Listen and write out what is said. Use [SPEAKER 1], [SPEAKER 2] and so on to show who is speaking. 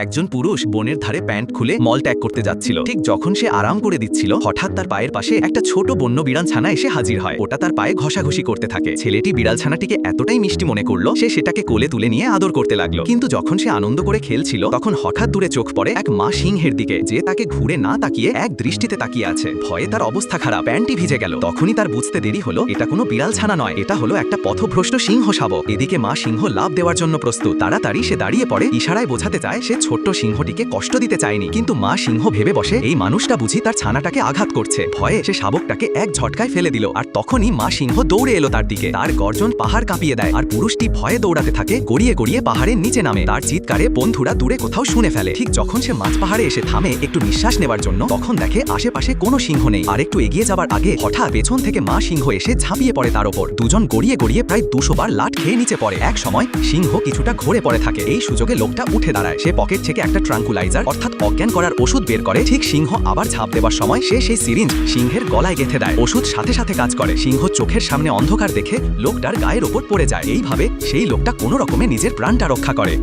[SPEAKER 1] একজন পুরুষ বনের ধারে প্যান্ট খুলে মল ত্যাগ করতে যাচ্ছিল। ঠিক যখন সে আরাম করে দিচ্ছিল, হঠাৎ তার পায়ের পাশে একটা ছোট বন্য বিড়াল ছানা এসে হাজির হয়। ওটা তার পায়ে ঘষাঘষি করতে থাকে। ছেলেটি বিড়াল ছানাটিকে এতটাই মিষ্টি মনে করলো, সে সেটাকে কোলে তুলে নিয়ে আদর করতে লাগলো। কিন্তু যখন সে আনন্দ করে খেলছিল, তখন হঠাৎ দূরে চোখ পড়ে এক মা সিংহের দিকে, যে তাকে ঘুরে না তাকিয়ে এক দৃষ্টিতে তাকিয়ে আছে। ভয়ে তার অবস্থা খারাপ, প্যান্টটি ভিজে গেল। তখনই তার বুঝতে দেরি হলো, এটা কোনো বিড়াল ছানা নয়, এটা হলো একটা পথভ্রষ্ট সিংহ শাবক। এদিকে মা সিংহ লাভ দেওয়ার জন্য প্রস্তুত। তাড়াতাড়ি সে দাঁড়িয়ে পড়ে, ইশারায় বোঝাতে চায় সে ছোট্ট সিংহটিকে কষ্ট দিতে চায়নি। কিন্তু মা সিংহ ভেবে বসে, এই মানুষটা বুঝি তার ছানাটাকে আঘাত করছে। ভয়ে সে শাবকটাকে এক ঝটকায় ফেলে দিল। আর তখনই মা সিংহ দৌড়ে এলো তার দিকে। তার গর্জন পাহাড় কাঁপিয়ে দেয়, আর পুরুষটি ভয়ে দৌড়াতে থাকে, গড়িয়ে গড়িয়ে পাহাড়ের নিচে নামে। তার চিৎকারে বন্ধুরা দূরে কোথাও শুনে ফেলে। ঠিক যখন সে মাঝ পাহাড়ে এসে থামে একটু নিঃশ্বাস নেবার জন্য, তখন দেখে আশেপাশে কোনো সিংহ নেই। আর একটু এগিয়ে যাবার আগে হঠাৎ পেছন থেকে মা সিংহ এসে ঝাঁপিয়ে পড়ে তার ওপর। দুজন গড়িয়ে গড়িয়ে প্রায় 200 বার লাট খেয়ে নিচে পড়ে। এক সময় সিংহ কিছুটা ঘুরে পড়ে থাকে। এই সুযোগে লোকটা উঠে দাঁড়ায়। সে পকেট থেকে একটা ট্রাঙ্কুলাইজার অর্থাৎ অজ্ঞান করার ওষুধ বের করে। ঠিক সিংহ আবার ঝাঁপ দেবার সময় সে সেই সিরিঞ্জ সিংহের গলায় গেঁথে দেয়। ওষুধ সাথে সাথে কাজ করে। সিংহ চোখের সামনে অন্ধকার দেখে লোকটার গায়ের ওপর পড়ে যায়। এইভাবে সেই লোকটা কোনো রকমে নিজের প্রাণটা রক্ষা করে।